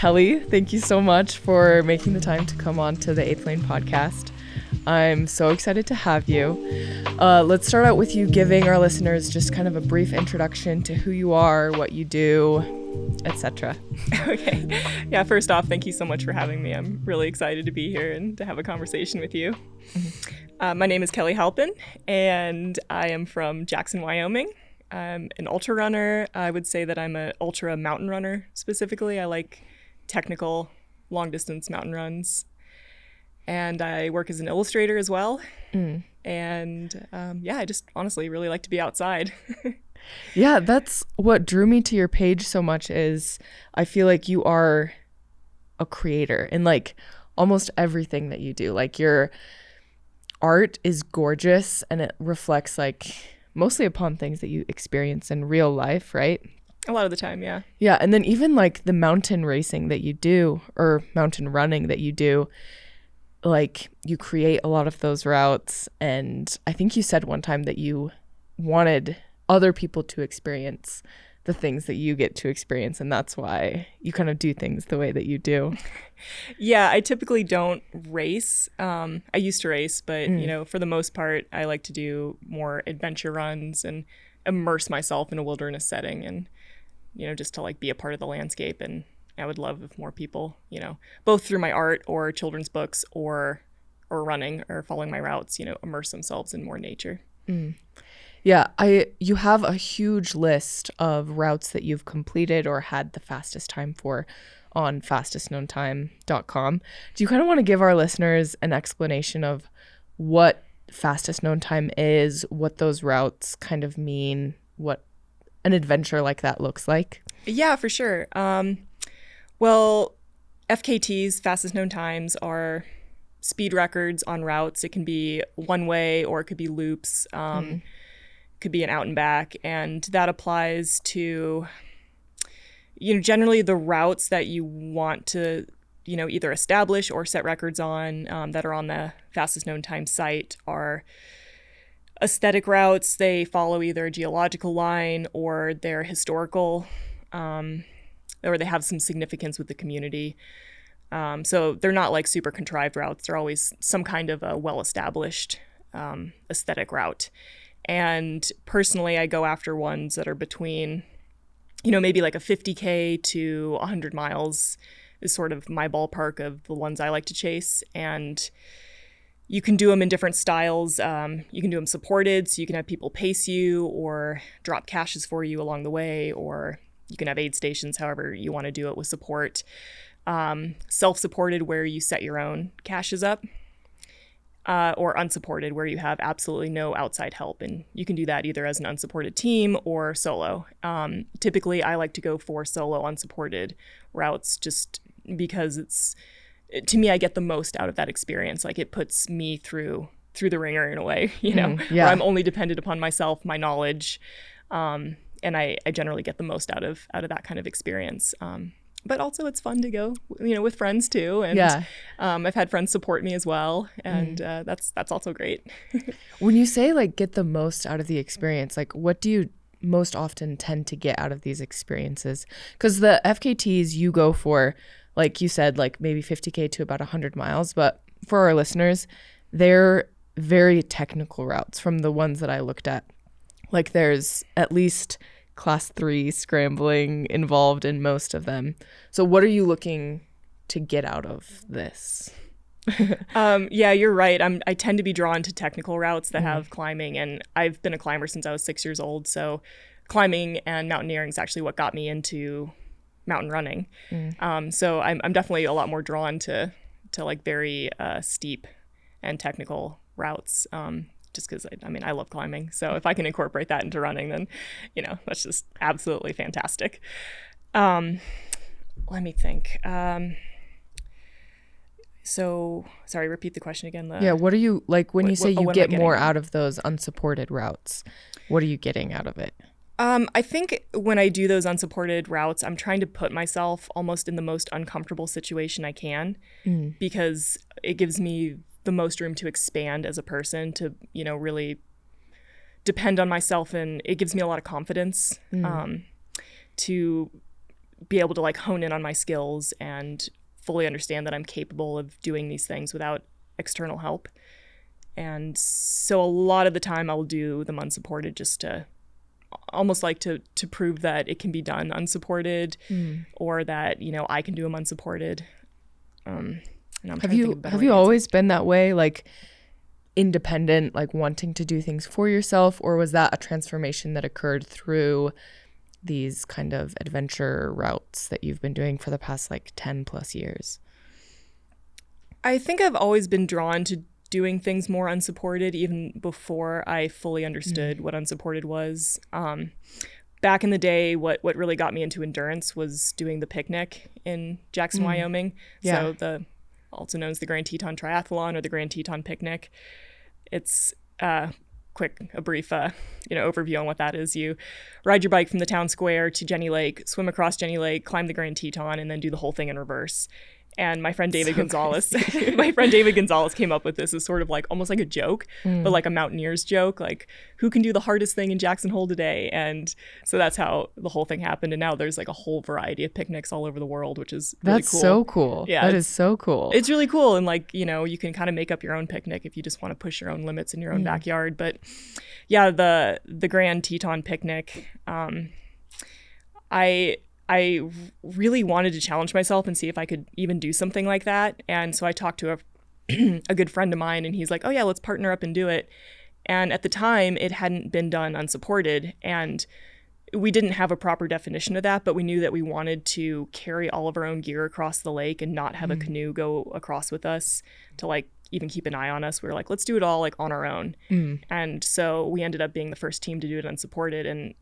Kelly, thank you so much for making the time to come on to the 8th Lane podcast. I'm so excited to have you. Let's start out with you giving our listeners just kind of a brief introduction to who you are, what you do, etc. Okay. Yeah, first off, thank you so much for having me. I'm really excited to be here and to have a conversation with you. Mm-hmm. My name is Kelly Halpin, and I am from Jackson, Wyoming. I'm an ultra runner. I would say that I'm an ultra mountain runner specifically. I like technical long-distance mountain runs. And I work as an illustrator as well. And I just honestly really like to be outside. Yeah, that's what drew me to your page so much is I feel like you are a creator in like almost everything that you do. Like your art is gorgeous and it reflects like mostly upon things that you experience in real life, right? A lot of the time, yeah. Yeah, and then even like the mountain racing that you do or mountain running that you do, like you create a lot of those routes. And I think you said one time that you wanted other people to experience the things that you get to experience, and that's why you kind of do things the way that you do. Yeah, I typically don't race. I used to race, but for the most part, I like to do more adventure runs and immerse myself in a wilderness setting, and just to like be a part of the landscape. And I would love if more people, both through my art or children's books or running or following my routes, immerse themselves in more nature. Yeah, you have a huge list of routes that you've completed or had the fastest time for on fastestknowntime.com. Do you kind of want to give our listeners an explanation of what fastest known time is, what those routes kind of mean, what an adventure like that looks like? Yeah, for sure. Well, FKTs, fastest known times, are speed records on routes. It can be one way or it could be loops. Could be an out and back. And that applies to, generally the routes that you want to, either establish or set records on that are on the fastest known time site are aesthetic routes. They follow either a geological line or they're historical, or they have some significance with the community. So they're not like super contrived routes. They're always some kind of a well-established aesthetic route. And personally, I go after ones that are between, maybe like a 50K to 100 miles is sort of my ballpark of the ones I like to chase. And you can do them in different styles. You can do them supported, so you can have people pace you or drop caches for you along the way, or you can have aid stations, however you want to do it with support. Self-supported, where you set your own caches up, or unsupported, where you have absolutely no outside help. And you can do that either as an unsupported team or solo. Typically, I like to go for solo unsupported routes just because to me, I get the most out of that experience. Like it puts me through the ringer in a way, where I'm only dependent upon myself, my knowledge. And I generally get the most out of that kind of experience. But also it's fun to go, with friends too. And I've had friends support me as well. And that's also great. When you say like get the most out of the experience, like what do you most often tend to get out of these experiences? Because the FKTs you go for, like you said, like maybe 50K to about 100 miles. But for our listeners, they're very technical routes from the ones that I looked at. Like there's at least class 3 scrambling involved in most of them. So what are you looking to get out of this? Yeah, you're right. I tend to be drawn to technical routes that have climbing, and I've been a climber since I was 6 years old. So climbing and mountaineering is actually what got me into mountain running. So I'm definitely a lot more drawn to like very steep and technical routes. Just because I love climbing. So if I can incorporate that into running, then, that's just absolutely fantastic. Let me think. So sorry, repeat the question again. What are you like when you say you get more out of those unsupported routes? What are you getting out of it? I think when I do those unsupported routes, I'm trying to put myself almost in the most uncomfortable situation I can, because it gives me the most room to expand as a person, to, really depend on myself. And it gives me a lot of confidence to be able to like hone in on my skills and fully understand that I'm capable of doing these things without external help. And so a lot of the time I'll do them unsupported just to almost like to prove that it can be done unsupported, or that, you know, I can do them unsupported. And I'm have you always been that way, like independent, like wanting to do things for yourself, or was that a transformation that occurred through these kind of adventure routes that you've been doing for the past like 10 plus years? I think I've always been drawn to doing things more unsupported, even before I fully understood what unsupported was. Back in the day, what really got me into endurance was doing the picnic in Jackson, Wyoming. Yeah. So also known as the Grand Teton Triathlon or the Grand Teton Picnic. It's a brief overview on what that is. You ride your bike from the town square to Jenny Lake, swim across Jenny Lake, climb the Grand Teton, and then do the whole thing in reverse. And my friend David Gonzalez came up with this as sort of like almost like a joke, but like a mountaineer's joke, like who can do the hardest thing in Jackson Hole today? And so that's how the whole thing happened. And now there's like a whole variety of picnics all over the world, which is really That's cool. so cool. Yeah, that is so cool. It's really cool. And like, you know, you can kind of make up your own picnic if you just want to push your own limits in your own backyard. But yeah, the Grand Teton Picnic, I really wanted to challenge myself and see if I could even do something like that. And so I talked to a good friend of mine, and he's like, oh yeah, let's partner up and do it. And at the time, it hadn't been done unsupported. And we didn't have a proper definition of that, but we knew that we wanted to carry all of our own gear across the lake and not have a canoe go across with us to like even keep an eye on us. We were like, let's do it all like on our own. And so we ended up being the first team to do it unsupported, and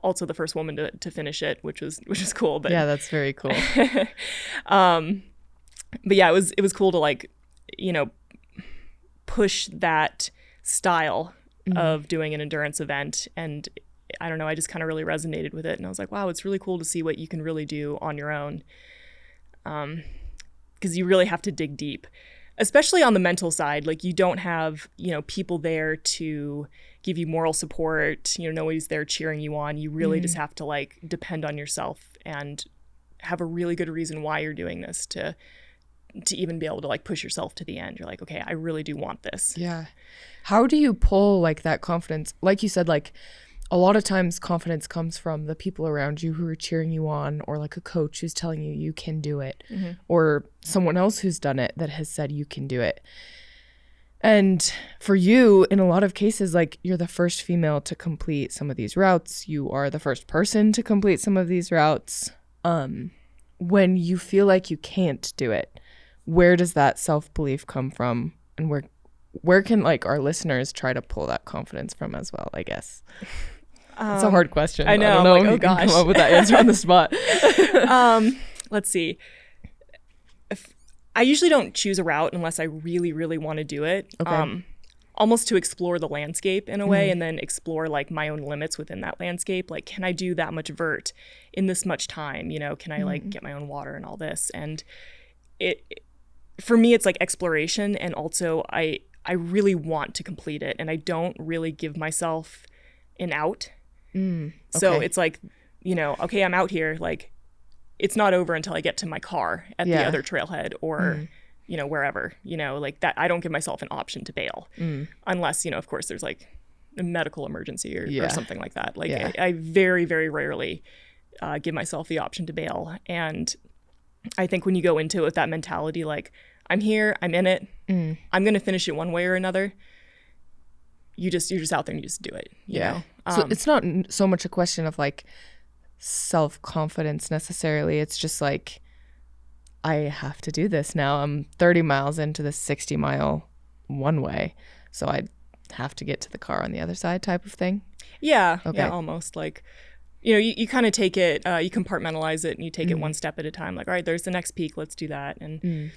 also the first woman to finish it, which was cool. But yeah, that's very cool. But yeah, it was cool to like, you know, push that style of doing an endurance event. And I don't know, I just kind of really resonated with it. And I was like, wow, it's really cool to see what you can really do on your own. Because you really have to dig deep, especially on the mental side. Like you don't have, you know, people there to give you moral support, you know, nobody's there cheering you on. You really just have to like depend on yourself and have a really good reason why you're doing this to even be able to like push yourself to the end. You're like, okay, I really do want this. Yeah. How do you pull like that confidence? Like you said, like a lot of times confidence comes from the people around you who are cheering you on, or like a coach who's telling you you can do it, or someone else who's done it that has said you can do it. And for you, in a lot of cases, like you're the first female to complete some of these routes. You are the first person to complete some of these routes. When you feel like you can't do it, where does that self-belief come from? And where can like our listeners try to pull that confidence from as well, I guess? It's a hard question. I know. I don't know like, if you can come up with that answer on the spot. Let's see. I usually don't choose a route unless I really, really want to do it. Okay. Almost to explore the landscape in a way, and then explore like my own limits within that landscape. Like, can I do that much vert in this much time? You know, can I like get my own water and all this? And for me, it's like exploration. And also I really want to complete it, and I don't really give myself an out. Okay. So it's like, you know, okay, I'm out here. Like, it's not over until I get to my car at the other trailhead or, you know, wherever, you know, like that. I don't give myself an option to bail unless, you know, of course there's like a medical emergency or something like that. Like I very, very rarely give myself the option to bail. And I think when you go into it with that mentality, like I'm here, I'm in it, I'm going to finish it one way or another. You're just out there and you just do it. You know? So it's not so much a question of like self-confidence necessarily. It's just like, I have to do this now. I'm 30 miles into this 60-mile one way, so I have to get to the car on the other side type of thing. Yeah. Okay. Yeah, almost like, you know, you kind of take it, you compartmentalize it and you take it one step at a time. Like, all right, there's the next peak. Let's do that. And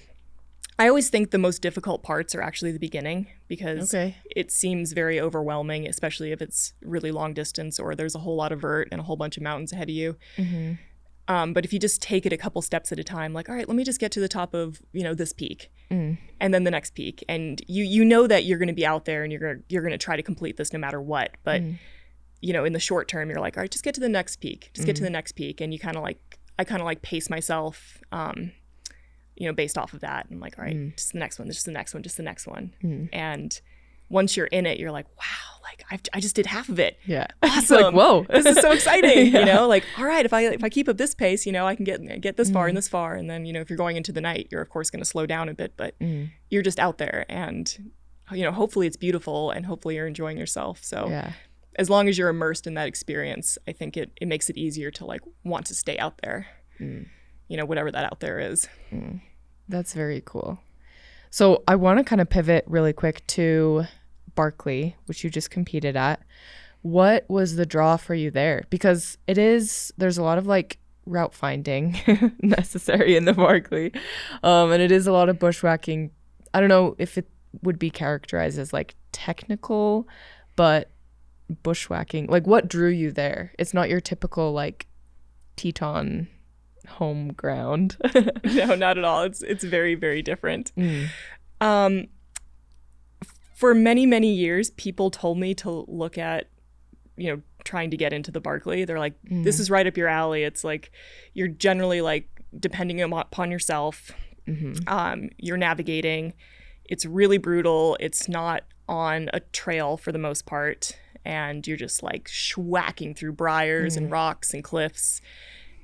I always think the most difficult parts are actually the beginning, because it seems very overwhelming, especially if it's really long distance or there's a whole lot of vert and a whole bunch of mountains ahead of you. But if you just take it a couple steps at a time, like, all right, let me just get to the top of, you know, this peak and then the next peak. And you know that you're going to be out there and you're going to try to complete this no matter what. But, you know, in the short term, you're like, all right, just get to the next peak, just get to the next peak. And you kind of like I kind of like pace myself, based off of that. I'm like, all right, just the next one, just the next one, just the next one. And once you're in it, you're like, wow, like I just did half of it. Yeah. Awesome. It's like, whoa, this is so exciting. Yeah. Like, all right, if I keep up this pace, I can get this far and this far. And then, if you're going into the night, you're of course going to slow down a bit, but you're just out there, and, hopefully it's beautiful, and hopefully you're enjoying yourself. So Yeah. as long as you're immersed in that experience, I think it makes it easier to like want to stay out there, whatever that out there is. That's very cool. So I want to kind of pivot really quick to Barkley, which you just competed at. What was the draw for you there? Because there's a lot of like route finding necessary in the Barkley. And it is a lot of bushwhacking. I don't know if it would be characterized as like technical, but bushwhacking, like what drew you there? It's not your typical like Teton home ground. No, not at all. It's very, very different. For many, many years, people told me to look at, trying to get into the Barkley. They're like, this is right up your alley. It's like, you're generally like depending upon yourself. You're navigating. It's really brutal. It's not on a trail for the most part. And you're just like schwacking through briars and rocks and cliffs.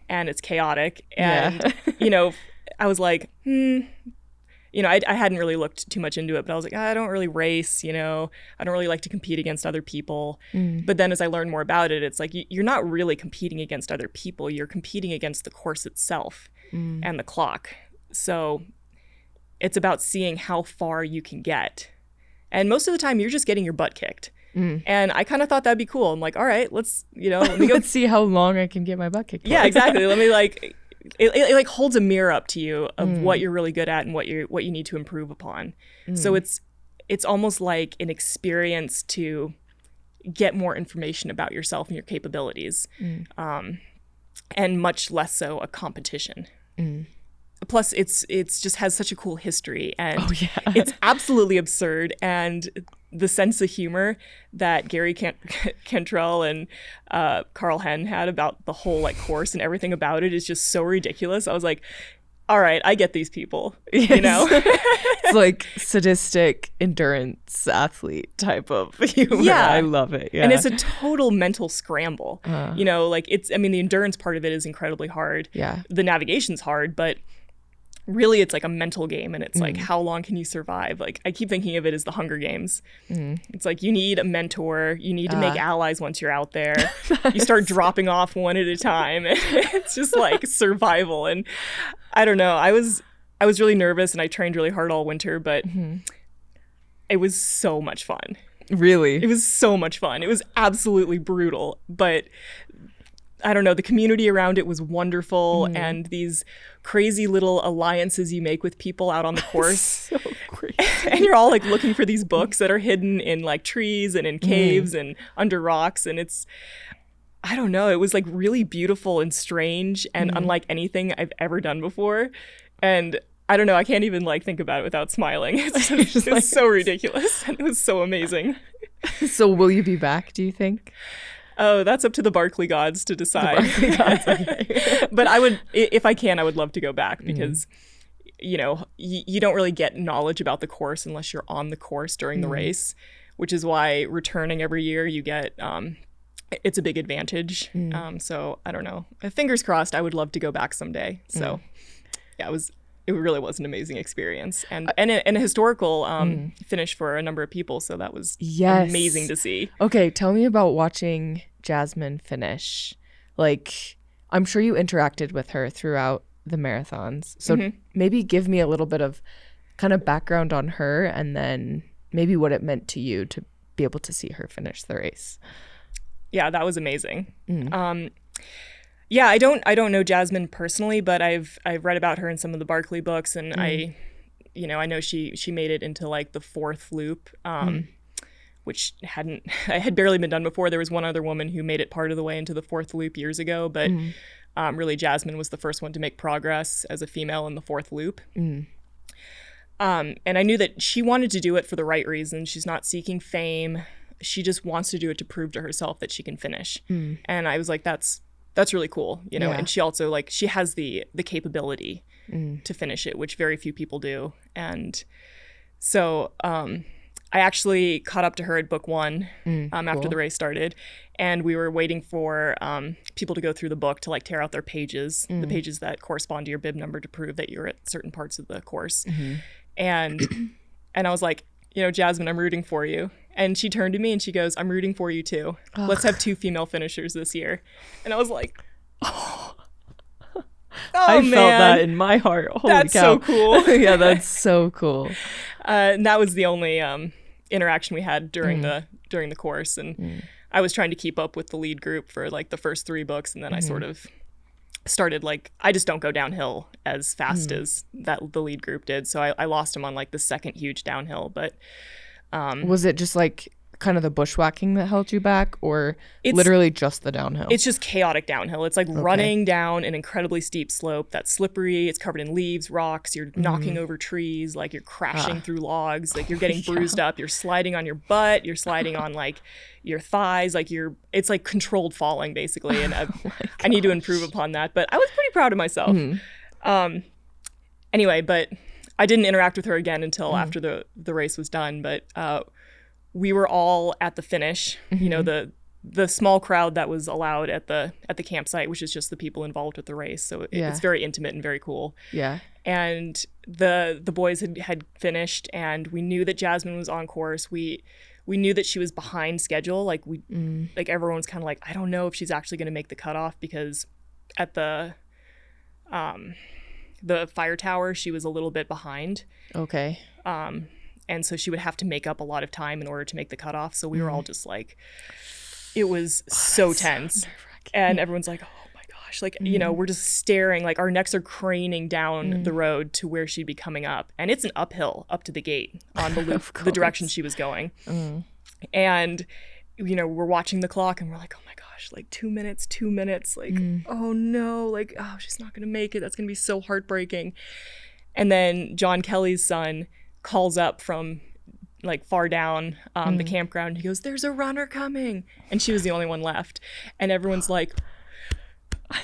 And it's chaotic. And, I was like, I hadn't really looked too much into it, but I was like, I don't really race, I don't really like to compete against other people. But then as I learned more about it, it's like, you're not really competing against other people. You're competing against the course itself and the clock. So it's about seeing how far you can get. And most of the time, you're just getting your butt kicked. And I kind of thought that'd be cool. I'm like, all right, let me go. Let's see how long I can get my butt kicked. Yeah, exactly. Let me like, it like holds a mirror up to you of what you're really good at and what you need to improve upon. So it's almost like an experience to get more information about yourself and your capabilities, and much less so a competition. Plus, it's just has such a cool history, and it's absolutely absurd. And the sense of humor that Gary Cantrell and Carl Henn had about the whole like course and everything about it is just so ridiculous. I was like, all right, I get these people, It's like sadistic endurance athlete type of humor. Yeah. I love it. Yeah. And it's a total mental scramble. Like the endurance part of it is incredibly hard. Yeah. The navigation's hard, but really it's like a mental game, and it's like, how long can you survive? Like, I keep thinking of it as the Hunger Games. It's like, you need a mentor, you need to make allies once you're out there. You start dropping off one at a time. It's just like survival. And I don't know, I was really nervous, and I trained really hard all winter, but it was so much fun. Really? It was so much fun. It was absolutely brutal, but I don't know, the community around it was wonderful, and these crazy little alliances you make with people out on the course. So crazy. And you're all like looking for these books that are hidden in like trees and in caves and under rocks, and I don't know, it was like really beautiful and strange and unlike anything I've ever done before. And I don't know, I can't even like think about it without smiling. It's like, so ridiculous, and it was so amazing. So will you be back, do you think? Oh, that's up to the Barkley gods to decide. The Barkley gods, okay. But I would, if I can, I would love to go back, because, you don't really get knowledge about the course unless you're on the course during the race, which is why returning every year you get, it's a big advantage. So I don't know. Fingers crossed, I would love to go back someday. So yeah, it really was an amazing experience, and a historical finish for a number of people. So that was amazing to see. Okay, tell me about watching Jasmine finish. Like, I'm sure you interacted with her throughout the marathons. So maybe give me a little bit of kind of background on her, and then maybe what it meant to you to be able to see her finish the race. Yeah, that was amazing. Yeah, I don't know Jasmine personally, but I've read about her in some of the Barkley books, and I know she made it into like the fourth loop, which had barely been done before. There was one other woman who made it part of the way into the fourth loop years ago, but really Jasmine was the first one to make progress as a female in the fourth loop. And I knew that she wanted to do it for the right reasons. She's not seeking fame. She just wants to do it to prove to herself that she can finish. And I was like, that's that's really cool, you know. Yeah. And she also like she has the capability to finish it, which very few people do. And so I actually caught up to her at book 1 after cool. the race started, and we were waiting for people to go through the book to like tear out their pages, the pages that correspond to your bib number to prove that you're at certain parts of the course. And I was like, you know, Jasmine, I'm rooting for you. And she turned to me and she goes, I'm rooting for you too. Let's have 2 female finishers this year. And I was like, oh I man, felt that in my heart. Holy that's cow. so cool. Yeah, that's so cool. And that was the only interaction we had during the course. And I was trying to keep up with the lead group for like the first 3 books, and then I sort of started like, I just don't go downhill as fast as that the lead group did. So I lost him on like the second huge downhill. But was it just like kind of the bushwhacking that held you back, or literally just the downhill? It's just chaotic downhill. It's like running down an incredibly steep slope that's slippery. It's covered in leaves, rocks. You're knocking over trees, like you're crashing through logs, like you're getting bruised up. You're sliding on your butt. You're sliding on like your thighs. Like it's like controlled falling basically. And I need to improve upon that. But I was pretty proud of myself. Anyway, but I didn't interact with her again until after the race was done. But we were all at the finish, you know, the small crowd that was allowed at the campsite, which is just the people involved with the race. So it's very intimate and very cool. Yeah. And the boys had finished, and we knew that Jasmine was on course. We knew that she was behind schedule. Like like everyone was kind of like, I don't know if she's actually going to make the cutoff, because at the fire tower, she was a little bit behind. Okay. And so she would have to make up a lot of time in order to make the cutoff. So we were all just like, it was so tense. And everyone's like, oh my gosh. Like, you know, we're just staring, like our necks are craning down the road to where she'd be coming up. And it's an uphill up to the gate on the loop, the direction she was going. And, you know, we're watching the clock and we're like, oh my gosh, like 2 minutes, like, oh no, like, oh, she's not going to make it. That's going to be so heartbreaking. And then John Kelly's son calls up from like far down the campground. He goes, there's a runner coming. And she was the only one left. And everyone's like,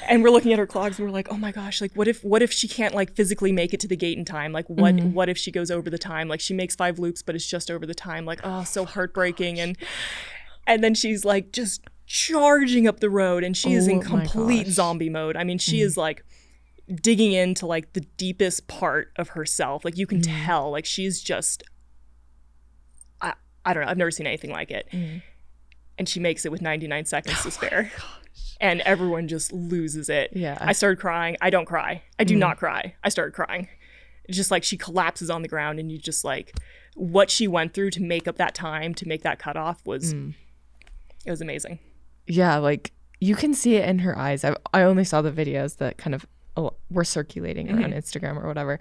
and we're looking at her clocks and we're like, oh my gosh, like what if she can't like physically make it to the gate in time? Like what if she goes over the time? Like she makes 5 loops, but it's just over the time. Like, oh, so heartbreaking. And then she's like just charging up the road, and she is in complete zombie mode. I mean, she is like digging into like the deepest part of herself. Like you can tell, like she's just, I don't know, I've never seen anything like it. And she makes it with 99 seconds to spare. And everyone just loses it. Yeah. I started crying. I don't cry. I do not cry. I started crying. It's just like she collapses on the ground, and you just like, what she went through to make up that time, to make that cutoff was, it was amazing. Yeah, like you can see it in her eyes. I only saw the videos that kind of were circulating around Instagram or whatever,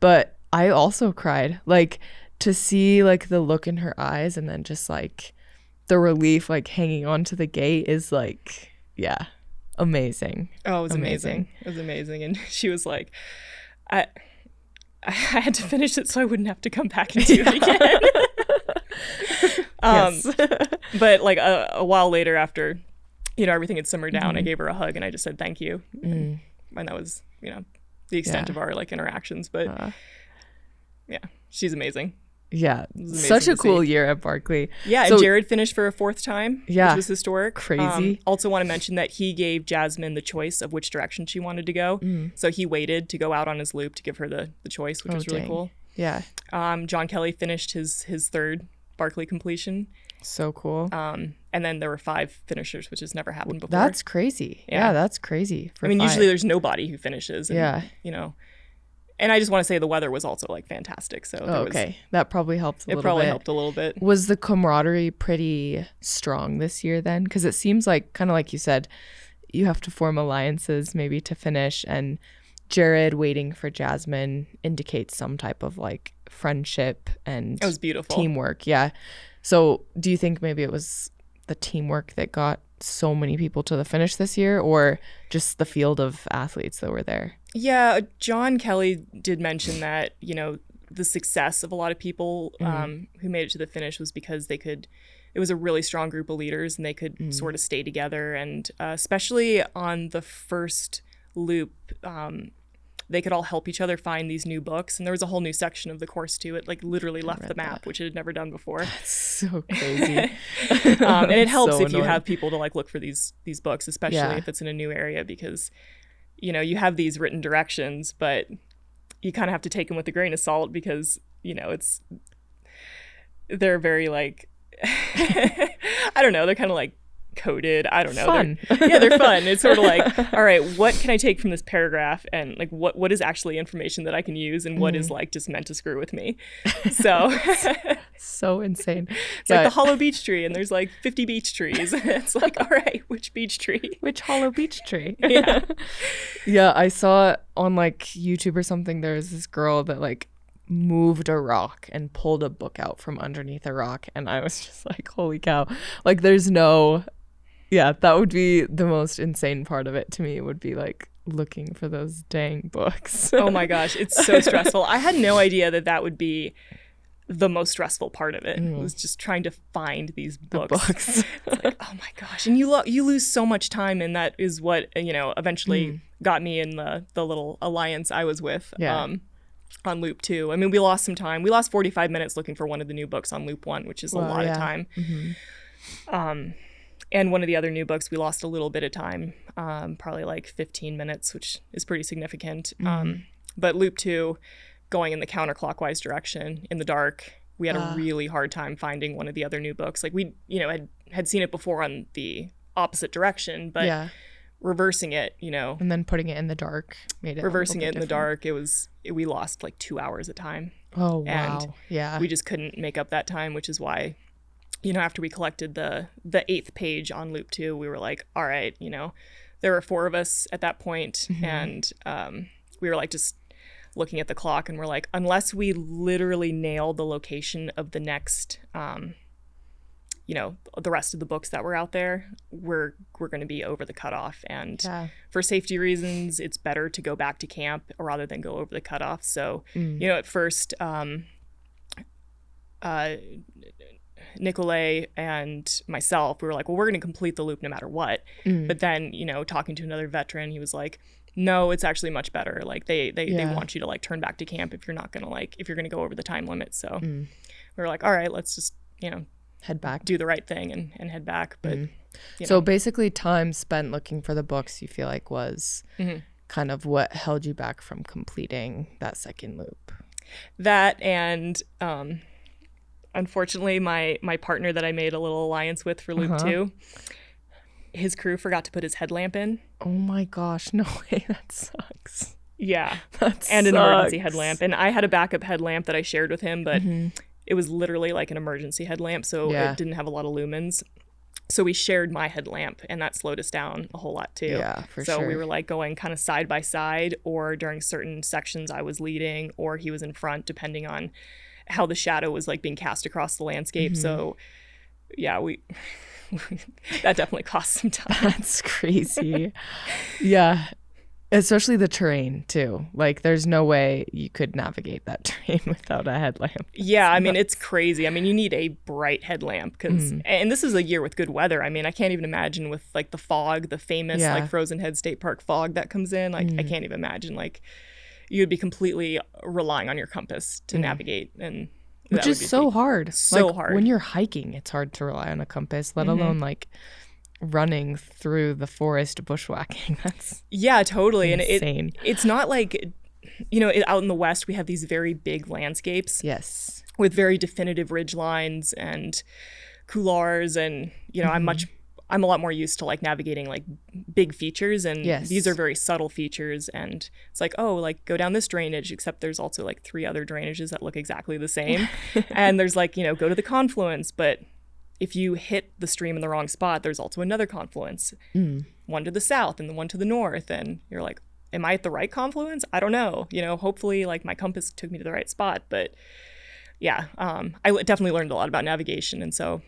but I also cried. Like to see like the look in her eyes, and then just like the relief, like hanging on to the gate is like, yeah, amazing. Oh, it was amazing. It was amazing. And she was like, I had to finish it so I wouldn't have to come back and do it again. But like a while later, after, you know, everything had simmered down, I gave her a hug and I just said thank you. And that was, you know, the extent of our like interactions. But yeah, she's amazing. Yeah, such a cool year at Barkley. Yeah, so, and Jared finished for a 4th time, which was historic. Crazy. Also want to mention that he gave Jasmine the choice of which direction she wanted to go. So he waited to go out on his loop to give her the choice, which was really cool. Yeah. John Kelly finished his 3rd Barkley completion. So cool. And then there were 5 finishers, which has never happened before. That's crazy. Yeah, that's crazy. I mean, 5. Usually there's nobody who finishes. And, you know. And I just want to say the weather was also like fantastic. So that probably helped a little bit. It probably helped a little bit. Was the camaraderie pretty strong this year then? Because it seems like, kind of like you said, you have to form alliances maybe to finish. And Jared waiting for Jasmine indicates some type of like friendship and it was beautiful teamwork. Yeah. So do you think maybe it was the teamwork that got so many people to the finish this year, or just the field of athletes that were there? Yeah, John Kelly did mention that, you know, the success of a lot of people who made it to the finish was because they could it was a really strong group of leaders, and they could sort of stay together. And especially on the first loop, they could all help each other find these new books. And there was a whole new section of the course too. It like literally left the map, which it had never done before. That's so crazy. And it helps so if you annoying. have people to like look for these books, especially if it's in a new area, because, you know, you have these written directions, but you kind of have to take them with a grain of salt because, you know, they're very like, I don't know, they're kind of like coded. I don't know. Fun. They're fun. It's sort of like, all right, what can I take from this paragraph, and like what is actually information that I can use, and what is like just meant to screw with me. So so insane. It's like the hollow beech tree, and there's like 50 beech trees. It's like, all right, which beech tree? Which hollow beech tree? Yeah. Yeah, I saw on like YouTube or something, there was this girl that like moved a rock and pulled a book out from underneath a rock, and I was just like, holy cow. Like there's no, yeah, that would be the most insane part of it to me, would be like looking for those dang books. Oh my gosh, it's so stressful. I had no idea that would be the most stressful part of it. It was just trying to find these books. It's like, oh my gosh. And you lose so much time, and that is what, you know, eventually got me in the little alliance I was with on loop 2. I mean, we lost some time. We lost 45 minutes looking for one of the new books on loop 1, which is a lot of time. And one of the other new books, we lost a little bit of time, probably like 15 minutes, which is pretty significant. But loop 2, going in the counterclockwise direction in the dark, we had a really hard time finding one of the other new books. Like we, you know, had seen it before on the opposite direction, but reversing it, you know. And then putting it in the dark made it reversing it in different. the dark, we lost like 2 hours of time. Oh, wow. And yeah. we just couldn't make up that time, which is why, you know, after we collected the 8th page on loop 2, we were like, all right, you know, there were 4 of us at that point, and we were like just looking at the clock, and we're like, unless we literally nail the location of the next, you know, the rest of the books that were out there, we're going to be over the cutoff. And for safety reasons, it's better to go back to camp rather than go over the cutoff. So, you know, at first, Nicolay and myself, we were like, well, we're going to complete the loop no matter what. But then, you know, talking to another veteran, he was like, no, it's actually much better. Like they want you to like turn back to camp if you're not going to if you're going to go over the time limit. So we were like, all right, let's just, you know, head back, do the right thing and head back. But so basically time spent looking for the books, you feel like, was kind of what held you back from completing that second loop. That, and unfortunately my partner that I made a little alliance with for loop 2, his crew forgot to put his headlamp in. Oh my gosh, no way. That sucks. Yeah. That and sucks. An emergency headlamp. And I had a backup headlamp that I shared with him, but it was literally like an emergency headlamp, so it didn't have a lot of lumens. So we shared my headlamp, and that slowed us down a whole lot too. Yeah, for sure. So we were like going kind of side by side, or during certain sections I was leading or he was in front, depending on how the shadow was like being cast across the landscape. So yeah, that definitely cost some time. That's crazy. Yeah. Especially the terrain too. Like there's no way you could navigate that terrain without a headlamp. Yeah, I mean, it's crazy. I mean, you need a bright headlamp because, and this is a year with good weather. I mean, I can't even imagine with like the fog, the famous like Frozen Head State Park fog that comes in. Like I can't even imagine, like you'd be completely relying on your compass to navigate, and which is so hard. So like, hard. When you're hiking, it's hard to rely on a compass, let alone like running through the forest bushwhacking. That's totally insane. And it's not like, you know, out in the West we have these very big landscapes with very definitive ridge lines and couloirs, and you know, I'm a lot more used to like navigating like big features, and these are very subtle features, and it's like, oh, like go down this drainage, except there's also like 3 other drainages that look exactly the same. And there's like, you know, go to the confluence, but if you hit the stream in the wrong spot, there's also another confluence, one to the south and the one to the north, and you're like, am I at the right confluence? I don't know. You know, hopefully like my compass took me to the right spot, but yeah, I definitely learned a lot about navigation, and so,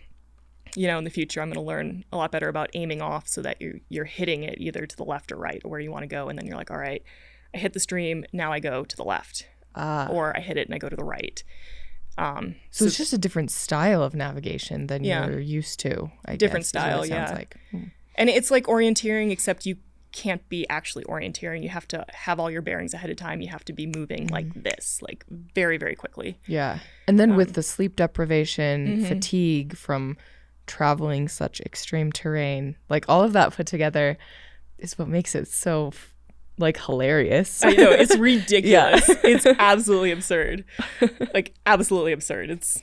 you know, in the future, I'm going to learn a lot better about aiming off so that you're hitting it either to the left or right, or where you want to go. And then you're like, all right, I hit the stream, now I go to the left. Or I hit it and I go to the right. So it's just a different style of navigation than you're used to, I different guess, style, is what it sounds like. And it's like orienteering, except you can't be actually orienteering. You have to have all your bearings ahead of time. You have to be moving like this, like very, very quickly. Yeah. And then with the sleep deprivation, fatigue from traveling such extreme terrain, like all of that put together is what makes it so like hilarious. I know, it's ridiculous. It's absolutely absurd. Like absolutely absurd. It's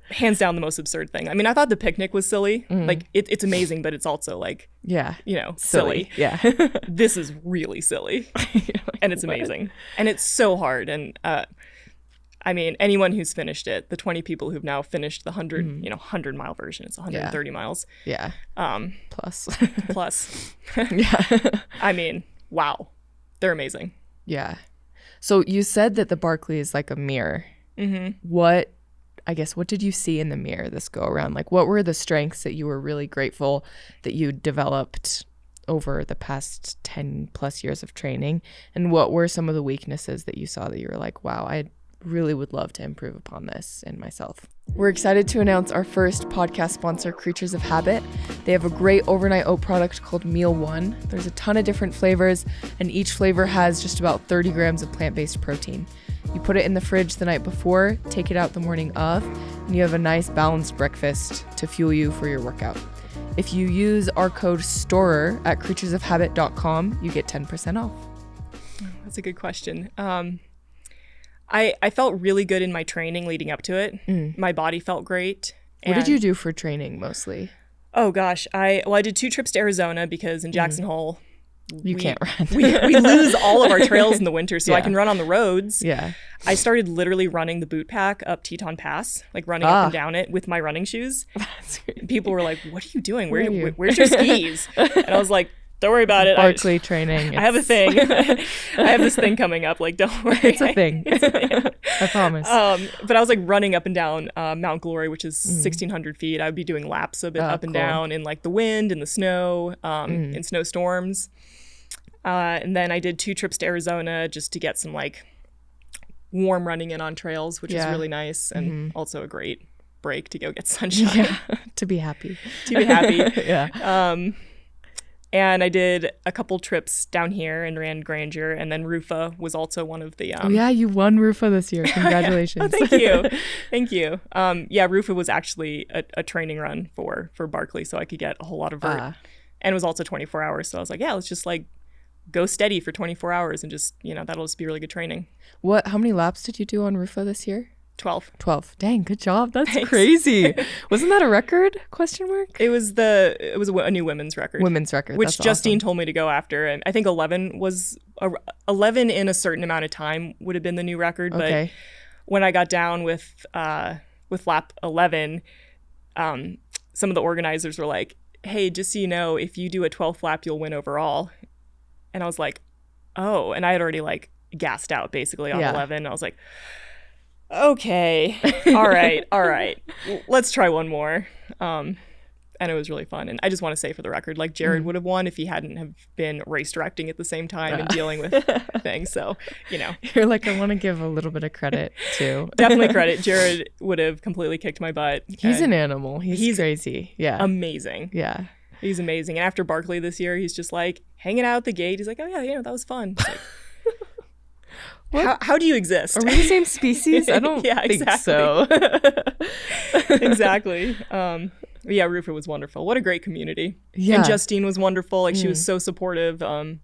hands down the most absurd thing. I mean, I thought the picnic was silly. Like it's amazing, but it's also like, you know, silly. Yeah. This is really silly. And it's amazing. And it's so hard. And I mean, anyone who's finished it, the 20 people who've now finished the 100 mile version, it's 130 miles. Yeah. Plus. Yeah. I mean, wow. They're amazing. Yeah. So you said that the Barkley is like a mirror. What did you see in the mirror this go around? Like, what were the strengths that you were really grateful that you developed over the past 10 plus years of training? And what were some of the weaknesses that you saw that you were like, wow, I really would love to improve upon this in myself? We're excited to announce our first podcast sponsor, Kreatures of Habit. They have a great overnight oat product called Meal One. There's a ton of different flavors, and each flavor has just about 30 grams of plant-based protein. You put it in the fridge the night before, take it out the morning of, and you have a nice balanced breakfast to fuel you for your workout. If you use our code STORER at creaturesofhabit.com, you get 10% off. That's a good question. I felt really good in my training leading up to it. My body felt great. What did you do for training mostly? Oh gosh, I did 2 trips to Arizona because in Jackson Hole, you can't run. we lose all of our trails in the winter, so I can run on the roads. Yeah. I started literally running the boot pack up Teton Pass, like running up and down it with my running shoes. That's great. People were like, "What are you doing? Where's your skis?" And I was like, "Don't worry about it. Barkley training. I have a thing. I have this thing coming up. Like, don't worry. It's a thing. I promise." But I was like running up and down Mount Glory, which is 1,600 feet. I would be doing laps of it up and down in like the wind and the snow, in snowstorms. And then I did 2 trips to Arizona just to get some like warm running in on trails, which is really nice, and also a great break to go get sunshine. Yeah, to be happy. Yeah. And I did a couple trips down here and ran Grandeur, and then Rufa was also one of the... Oh yeah, you won Rufa this year. Congratulations. Oh, thank you. Thank you. Yeah, Rufa was actually a training run for Barkley, so I could get a whole lot of vert. And it was also 24 hours, so I was like, yeah, let's just like go steady for 24 hours and just, that'll just be really good training. How many laps did you do on Rufa this year? 12. Dang, good job. That's crazy. Wasn't that a record? Question mark? It was a new women's record. Women's record. Which That's Justine awesome. told me to go after. And I think 11 in a certain amount of time would have been the new record. Okay. But when I got down with lap 11, some of the organizers were like, "Hey, just so you know, if you do a 12th lap, you'll win overall." And I was like, "Oh," and I had already like gassed out basically on 11. I was like, okay, all right, let's try one more. And it was really fun. And I just want to say for the record, like Jared would have won if he hadn't have been race directing at the same time and dealing with things. So, You're like, I want to give a little bit of credit too. Definitely credit. Jared would have completely kicked my butt. He's an animal. He's crazy. Yeah. Amazing. Yeah. He's amazing. And after Barkley this year, he's just like hanging out at the gate. He's like, "Oh yeah, that was fun." Like, how do you exist? Are we the same species? I don't think so. Exactly. Yeah, Rufa was wonderful. What a great community. Yeah. And Justine was wonderful. Like she was so supportive. And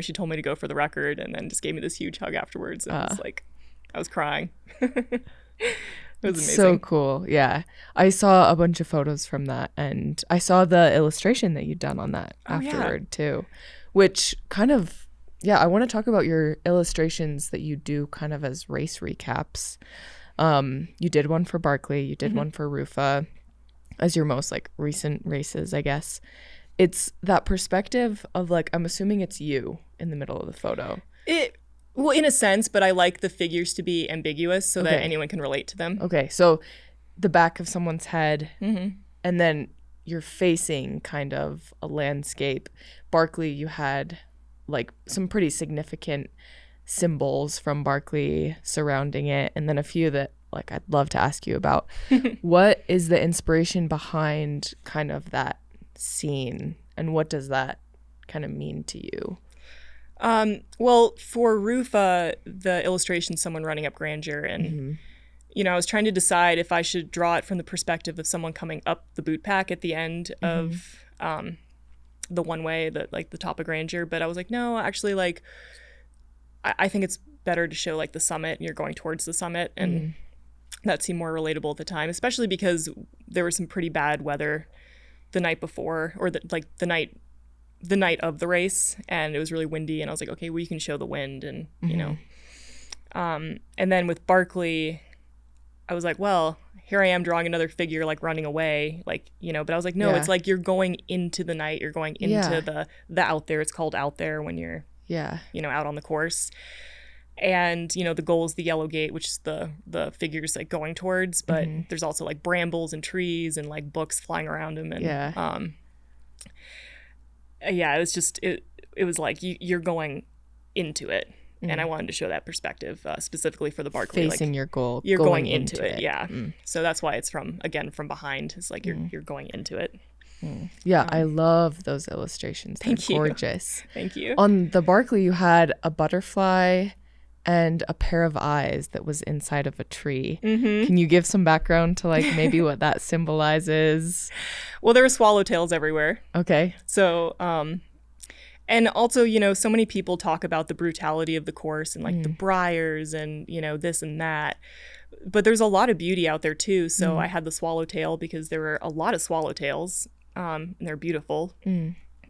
she told me to go for the record and then just gave me this huge hug afterwards. And it was like, I was crying. It was amazing. So cool. Yeah. I saw a bunch of photos from that, and I saw the illustration that you'd done on that afterward too, which kind of, I want to talk about your illustrations that you do kind of as race recaps. You did one for Barkley, you did one for Rufa as your most like recent races, I guess. It's that perspective of like, I'm assuming it's you in the middle of the photo. Well, in a sense, but I like the figures to be ambiguous so that anyone can relate to them. Okay, so the back of someone's head, and then you're facing kind of a landscape. Barkley, you had like some pretty significant symbols from Barkley surrounding it, and then a few that like I'd love to ask you about. What is the inspiration behind kind of that scene, and what does that kind of mean to you? Well, for Rufa, the illustration, someone running up Grandeur, and I was trying to decide if I should draw it from the perspective of someone coming up the boot pack at the end of the one way, the top of Grandeur, but I was like, no, actually, like I think it's better to show like the summit, and you're going towards the summit, and that seemed more relatable at the time, especially because there was some pretty bad weather the night before, or the night of the race, and it was really windy, and I was like, okay, well, you can show the wind, and and then with Barkley, I was like, well, here I am drawing another figure like running away, like, but I was like, no, it's like you're going into the night, you're going into the out there. It's called out there when you're out on the course. And the goal is the yellow gate, which is the figures like going towards, but there's also like brambles and trees and like books flying around them, and it was just it was like you're going into it, and I wanted to show that perspective specifically for the Barkley, facing your goal, you're going into it. So that's why it's from behind. It's like you're going into it. I love those illustrations. They're gorgeous. Thank you. On the Barkley, you had a butterfly and a pair of eyes that was inside of a tree. Can you give some background to like maybe what that symbolizes? Well, there were swallowtails everywhere. Okay. So, and also, so many people talk about the brutality of the course and like the briars and, this and that. But there's a lot of beauty out there too. So I had the swallowtail because there were a lot of swallowtails, and they're beautiful.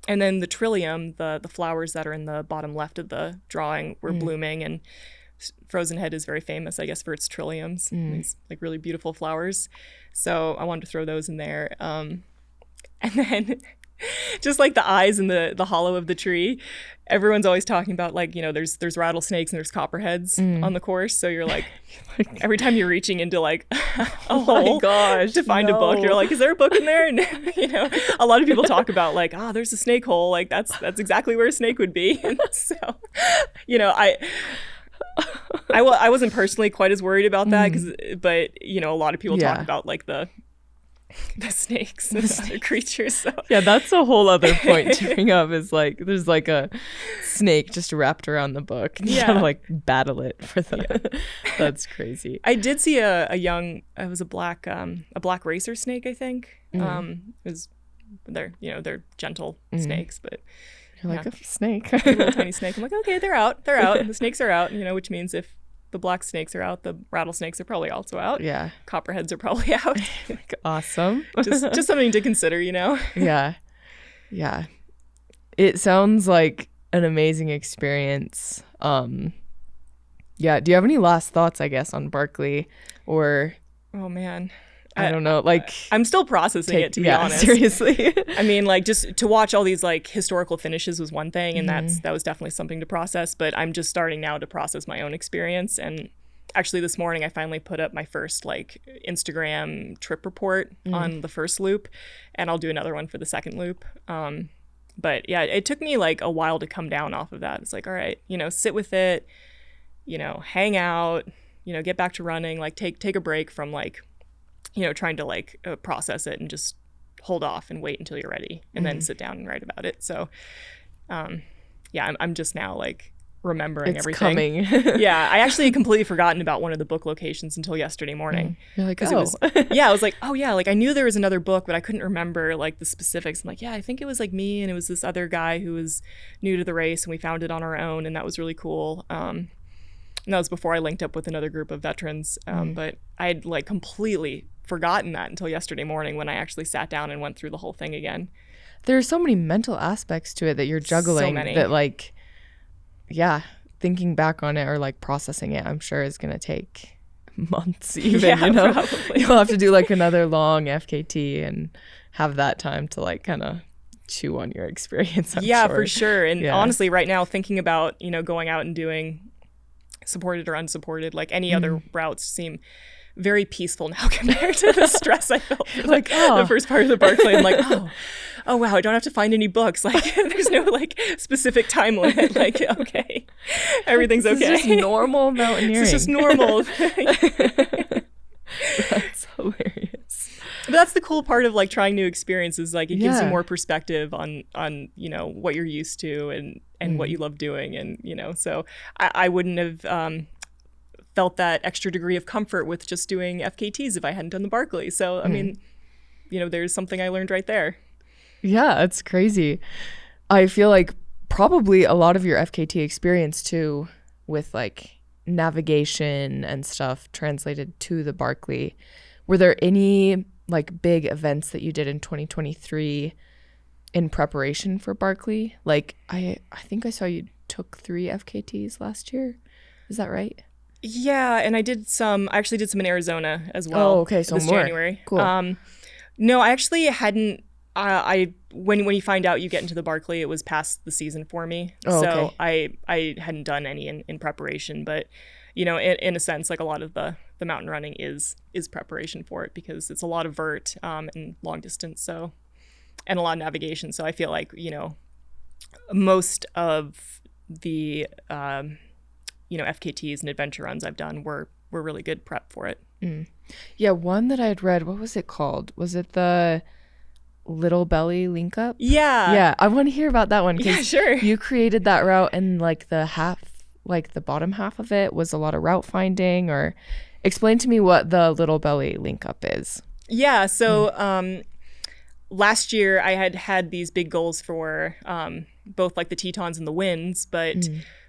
And then the trillium, the flowers that are in the bottom left of the drawing were blooming, and Frozen Head is very famous, I guess, for its trilliums, these like really beautiful flowers. So I wanted to throw those in there. And then just like the eyes in the hollow of the tree, everyone's always talking about like, there's rattlesnakes and there's copperheads on the course. So you're like, every time you're reaching into like a hole to find a book, you're like, is there a book in there? And a lot of people talk about like, there's a snake hole. Like that's exactly where a snake would be. And so, I wasn't personally quite as worried about that but a lot of people talk about like the snakes and other creatures. So. Yeah, that's a whole other point to bring up, is like there's like a snake just wrapped around the book, and you gotta like battle it for the That's crazy. I did see it was a black racer snake, I think. It was they're gentle snakes, but you're like a snake. A little tiny snake. I'm like, okay, they're out. The snakes are out, which means if the black snakes are out, the rattlesnakes are probably also out. Yeah. Copperheads are probably out. Awesome. just something to consider, Yeah. Yeah. It sounds like an amazing experience. Yeah. Do you have any last thoughts, I guess, on Barkley, or? Oh man. I don't know, like I'm still processing it, to be honest. Seriously. I mean, like just to watch all these like historical finishes was one thing, and that was definitely something to process, but I'm just starting now to process my own experience. And actually this morning I finally put up my first like Instagram trip report on the first loop, and I'll do another one for the second loop. But yeah, it took me like a while to come down off of that. It's like, all right, sit with it, hang out, get back to running, like take a break from like trying to like process it and just hold off and wait until you're ready and then sit down and write about it. So, I'm just now like remembering everything. It's coming. Yeah, I actually had completely forgotten about one of the book locations until yesterday morning. You're like, I was like, oh yeah, like I knew there was another book, but I couldn't remember like the specifics. I'm like, yeah, I think it was like me, and it was this other guy who was new to the race, and we found it on our own, and that was really cool. And that was before I linked up with another group of veterans. But I had like completely forgotten that until yesterday morning when I actually sat down and went through the whole thing again. There are so many mental aspects to it that you're juggling, that like, thinking back on it or like processing it, I'm sure is going to take months even, Probably. You'll have to do like another long FKT and have that time to like kind of chew on your experience. I'm sure. For sure. And honestly, right now thinking about, going out and doing supported or unsupported, like any other routes seem very peaceful now compared to the stress I felt for like the first part of the Barkley. I'm like, oh wow, I don't have to find any books. Like there's no like specific time limit. Like, okay, everything's okay. It's just normal mountaineering. It's just normal. hilarious. But that's the cool part of like trying new experiences. Like it gives you Yeah. more perspective on what you're used to and what you love doing. And, so I wouldn't have felt that extra degree of comfort with just doing FKTs if I hadn't done the Barkley. So, I mean, there's something I learned right there. Yeah, it's crazy. I feel like probably a lot of your FKT experience too with like navigation and stuff translated to the Barkley. Were there any like big events that you did in 2023 in preparation for Barkley? Like I think I saw you took 3 FKTs last year. Is that right? Yeah, and I actually did some in Arizona as well. Oh, okay, so this more. January. Cool. No, I actually hadn't. When you find out you get into the Barkley, it was past the season for me. Oh, so okay. I hadn't done any in preparation, but in a sense, like a lot of the mountain running is preparation for it because it's a lot of vert and long distance, so and a lot of navigation. So I feel like most of the FKTs and adventure runs I've done were really good prep for it. Yeah, one that I had read, what was it called? Was it the Little Belly link up? Yeah, I want to hear about that one. Yeah, sure. You created that route and like the bottom half of it was a lot of route finding. Or explain to me what the Little Belly link up is. Yeah, so last year I had these big goals for both like the Tetons and the Winds, but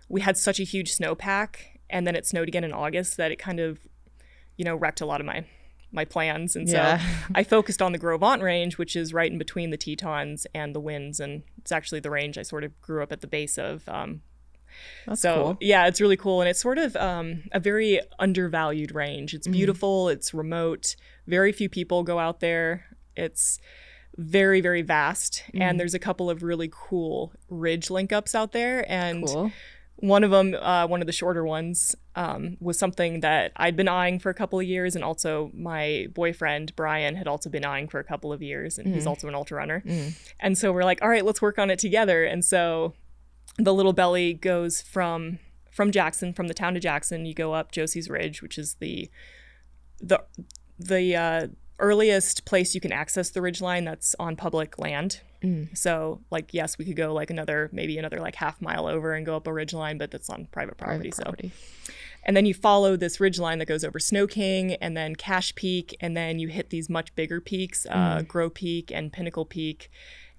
we had such a huge snowpack, and then it snowed again in August that it kind of wrecked a lot of my plans. And so I focused on the Gros Ventre range, which is right in between the Tetons and the Winds, and it's actually the range I sort of grew up at the base of. That's so cool. Yeah, it's really cool, and it's sort of a very undervalued range. It's beautiful, it's remote, very few people go out there. It's very, very vast, and there's a couple of really cool ridge link ups out there, and Cool. one of them, one of the shorter ones, was something that I'd been eyeing for a couple of years, and also my boyfriend, Brian, had also been eyeing for a couple of years, and he's also an ultra runner. And so we're like, all right, let's work on it together. And so the Little Belly goes from Jackson, from the town of Jackson, you go up Josie's Ridge, which is the earliest place you can access the ridgeline that's on public land. So like, yes, we could go like maybe another like half mile over and go up a ridgeline, but that's on private property. And then you follow this ridgeline that goes over Snow King and then Cache Peak, and then you hit these much bigger peaks, Grow Peak and Pinnacle Peak,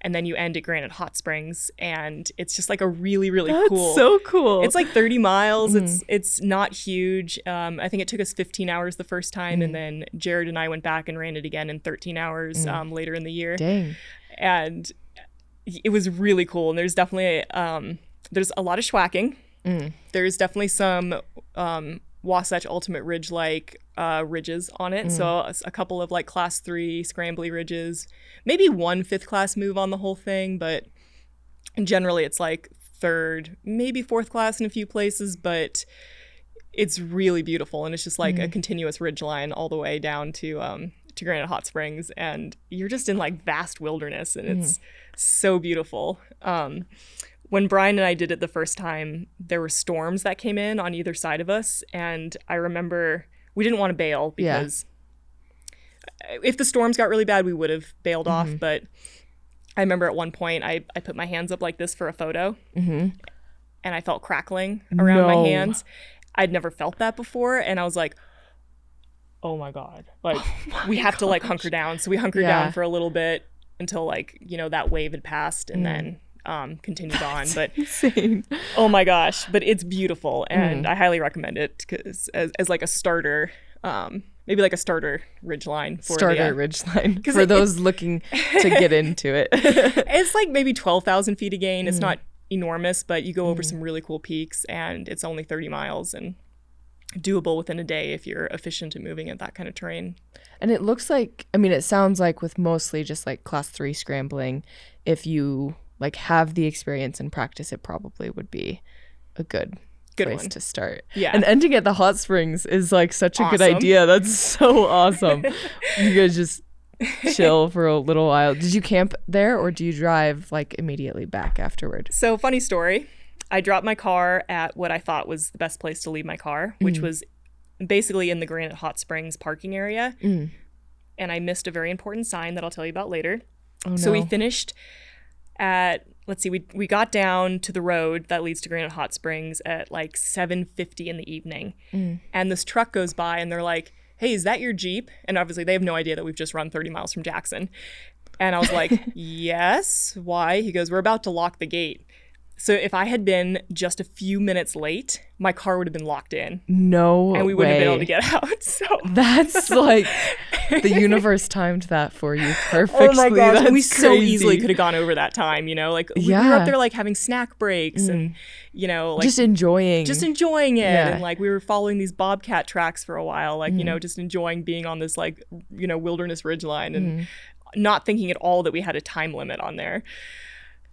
and then you end at Granite Hot Springs, and it's just like a really, really cool. That's so cool. It's like 30 miles. It's not huge. I think it took us 15 hours the first time, and then Jared and I went back and ran it again in 13 hours later in the year. Dang. And it was really cool. And there's definitely there's a lot of schwacking. There's definitely some Wasatch Ultimate Ridge like ridges on it. So a couple of like class 3 scrambly ridges, maybe one 5th class move on the whole thing, but generally it's like 3rd, maybe 4th class in a few places, but it's really beautiful. And it's just like a continuous ridge line all the way down to Granite Hot Springs, and you're just in like vast wilderness, and it's so beautiful. When Brian and I did it the first time, there were storms that came in on either side of us, and I remember we didn't want to bail because if the storms got really bad, we would have bailed off. But I remember at one point I put my hands up like this for a photo, and I felt crackling around my hands. I'd never felt that before, and I was like, oh my God, like we have to like hunker down. So we hunkered down for a little bit until like, that wave had passed, and then continued on. But insane. Oh my gosh, but it's beautiful, and I highly recommend it because as like a starter, maybe like a starter ridgeline ridgeline for those looking to get into it. It's like maybe 12,000 feet a gain. It's not enormous, but you go over some really cool peaks, and it's only 30 miles and doable within a day if you're efficient at moving at that kind of terrain. And it looks like, it sounds like with mostly just like class 3 scrambling, if you like have the experience and practice, it probably would be a good place to start. Yeah. And ending at the hot springs is like such a good idea. That's so awesome. You guys just chill for a little while. Did you camp there, or do you drive like immediately back afterward? So funny story. I dropped my car at what I thought was the best place to leave my car, which was basically in the Granite Hot Springs parking area. and I missed a very important sign that I'll tell you about later. Oh, no. So we finished at, let's see, we got down to the road that leads to Granite Hot Springs at like 7:50 in the evening. And this truck goes by and they're like, hey, is that your Jeep? And obviously they have no idea that we've just run 30 miles from Jackson. And I was like, yes, why? He goes, we're about to lock the gate. So if I had been just a few minutes late, my car would have been locked in. No And we wouldn't way. have been able to get out. So That's like the universe timed that for you perfectly. oh my gosh, That's we so crazy. easily could have gone over that time, you know, like we were up there like having snack breaks and, you know, like just enjoying it. Yeah. And like we were following these bobcat tracks for a while, like, you know, just enjoying being on this like, you know, wilderness ridgeline and not thinking at all that we had a time limit on there.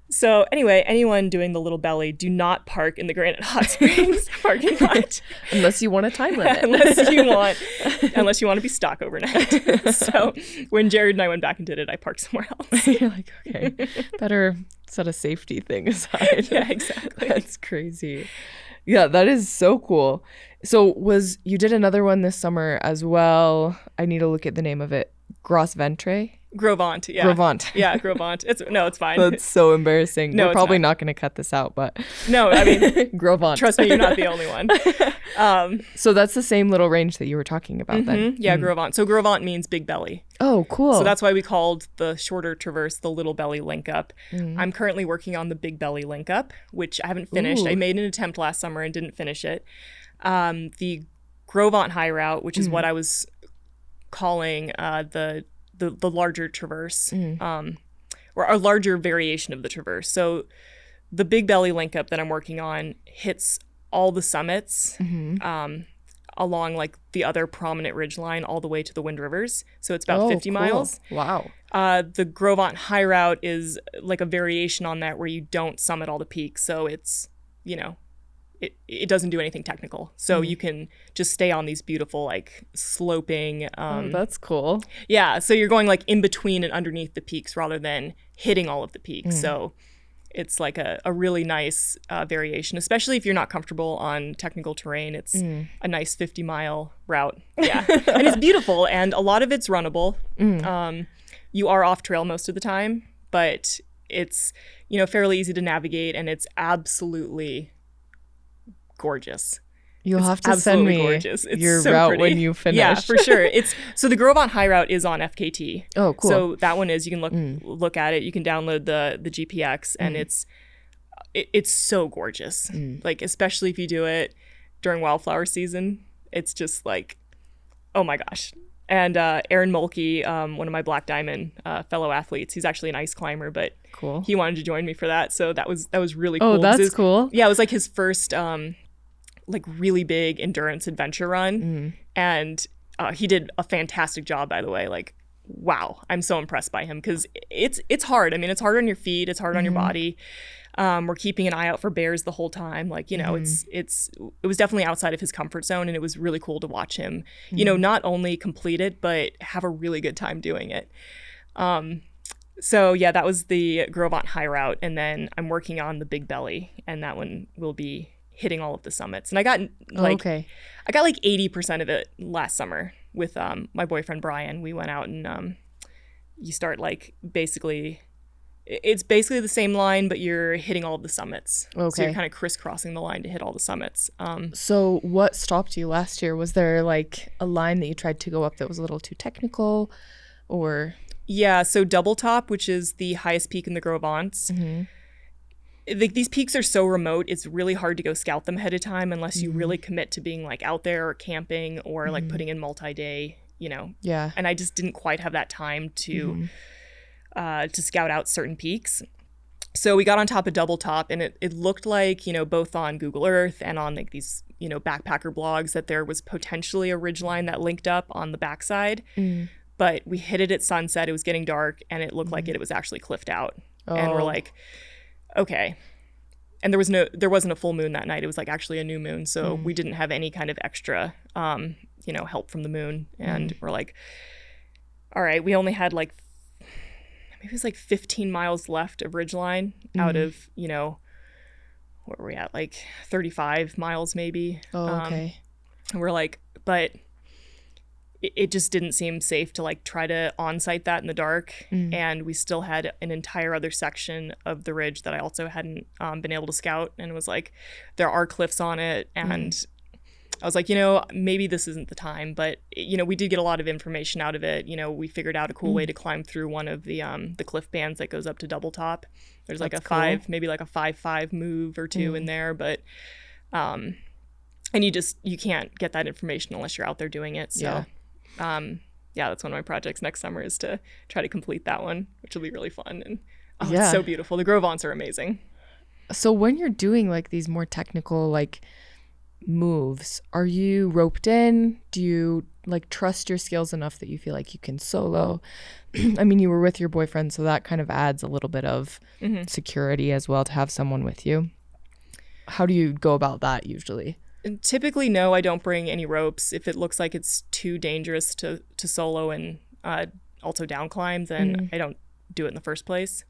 So anyway, anyone doing the Little Belly, do not park in the Granite Hot Springs parking lot. unless you want a time limit. unless you want to be stuck overnight. So when Jared and I went back and did it, I parked somewhere else. You're like, okay, better set a safety thing aside. Yeah, exactly. That's crazy. Yeah, that is so cool. So you did another one this summer as well. I need to look at the name of it. Gros Ventre? Grovant, yeah. Grovant. Yeah, Grovant. It's fine. That's so embarrassing. No, We're it's probably not going to cut this out, but No, I mean, Grovant. trust me, you're not the only one. So that's the same little range that you were talking about then. Yeah, Grovant. So Grovant means big belly. Oh, cool. So that's why we called the shorter traverse the Little Belly Link Up. I'm currently working on the Big Belly Link Up, which I haven't finished. Ooh. I made an attempt last summer and didn't finish it. The Grovant High Route, which is what I was calling the larger traverse, or a larger variation of the traverse. So the Big Belly Link Up that I'm working on hits all the summits along like the other prominent ridgeline all the way to the Wind Rivers. So it's about 50 cool. miles. Wow. The Grovant High Route is like a variation on that where you don't summit all the peaks. So it's, you know, it doesn't do anything technical. So you can just stay on these beautiful, like sloping. That's cool. Yeah. So you're going like in between and underneath the peaks rather than hitting all of the peaks. So it's like a really nice variation, especially if you're not comfortable on technical terrain. It's a nice 50-mile route. Yeah. And it's beautiful. And a lot of it's runnable. You are off trail most of the time, but it's, you know, fairly easy to navigate, and it's absolutely gorgeous. You'll have to send me your so route pretty. when you finish. Yeah, for sure. So the Grovant High Route is on FKT. Oh, cool. So that one is, you can look at it. You can download the GPX, and it's so gorgeous. Like, especially if you do it during wildflower season, it's just like, oh my gosh. And Aaron Mulkey, one of my Black Diamond fellow athletes, he's actually an ice climber, but cool. He wanted to join me for that. So that was really cool. Oh, that's cool. Yeah, it was like his first like really big endurance adventure run. And he did a fantastic job, by the way. Like, wow, I'm so impressed by him, because it's hard. I mean, it's hard on your feet, it's hard on your body. We're keeping an eye out for bears the whole time. Like, you know, it was definitely outside of his comfort zone, and it was really cool to watch him, you know, not only complete it, but have a really good time doing it. So yeah, that was the Grovant High Route. And then I'm working on the Big Belly, and that one will be hitting all of the summits. And I got like 80% of it last summer with my boyfriend Brian. We went out and you start like it's basically the same line, but you're hitting all of the summits. Okay. So you're kind of crisscrossing the line to hit all the summits. So what stopped you last year? Was there like a line that you tried to go up that was a little too technical, or? Yeah, so Double Top, which is the highest peak in the Grovants. These peaks are so remote, it's really hard to go scout them ahead of time unless you really commit to being like out there or camping or like putting in multi-day, you know. Yeah. And I just didn't quite have that time to scout out certain peaks. So we got on top of Double Top, and it looked like, you know, both on Google Earth and on like these, you know, backpacker blogs, that there was potentially a ridgeline that linked up on the backside. But we hit it at sunset. It was getting dark, and it looked like it was actually cliffed out. And we're like, okay. And there wasn't a full moon that night. It was like actually a new moon. So we didn't have any kind of extra, you know, help from the moon. And we're like, all right, we only had like, maybe it was like 15 miles left of ridgeline out of, you know, what were we at? Like 35 miles maybe. Oh, okay. And we're like, but it just didn't seem safe to like try to on-site that in the dark. And we still had an entire other section of the ridge that I also hadn't been able to scout, and it was like there are cliffs on it, and I was like, maybe this isn't the time. But we did get a lot of information out of it. We figured out a cool way to climb through one of the cliff bands that goes up to Double Top. There's like maybe like a 5-5 move or two in there, but and you can't get that information unless you're out there doing it. So that's one of my projects next summer, is to try to complete that one, which will be really fun. And it's so beautiful. The Gros-Ventres are amazing. So when you're doing like these more technical like moves, are you roped in? Do you like trust your skills enough that you feel like you can solo? I mean, you were with your boyfriend, so that kind of adds a little bit of security as well to have someone with you. How do you go about that usually? Typically, no, I don't bring any ropes. If it looks like it's too dangerous to solo and also down climb, then I don't do it in the first place.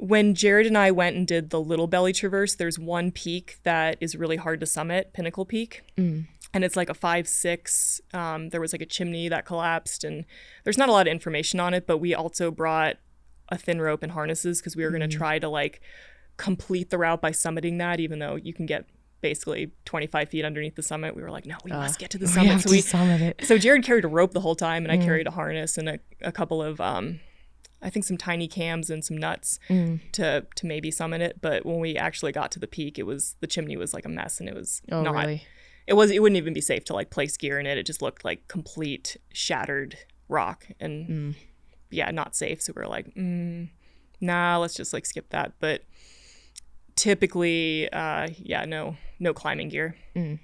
When Jared and I went and did the Little Belly Traverse, there's one peak that is really hard to summit, Pinnacle Peak. And it's like a 5-6. There was like a chimney that collapsed, and there's not a lot of information on it, but we also brought a thin rope and harnesses because we were going to try to like complete the route by summiting that, even though you can get basically 25 feet underneath the summit. We were like, no, we must get to the summit. We have to summit it. So Jared carried a rope the whole time, and I carried a harness and a couple of I think some tiny cams and some nuts to maybe summit it. But when we actually got to the peak, the chimney was like a mess, and it was not really? It wouldn't even be safe to like place gear in it. It just looked like complete shattered rock, and not safe. So we were like, nah, let's just like skip that. But typically, no climbing gear. And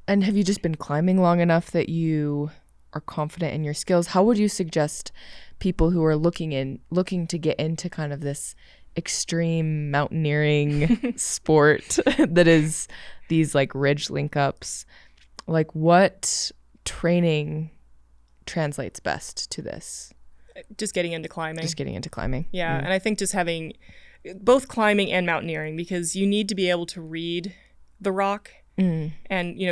have you just been climbing long enough that you are confident in your skills? How would you suggest people who are looking to get into kind of this extreme mountaineering sport that is these like ridge link ups, like what training translates best to this? Just getting into climbing. Yeah. And I think just having both climbing and mountaineering, because you need to be able to read the rock. And,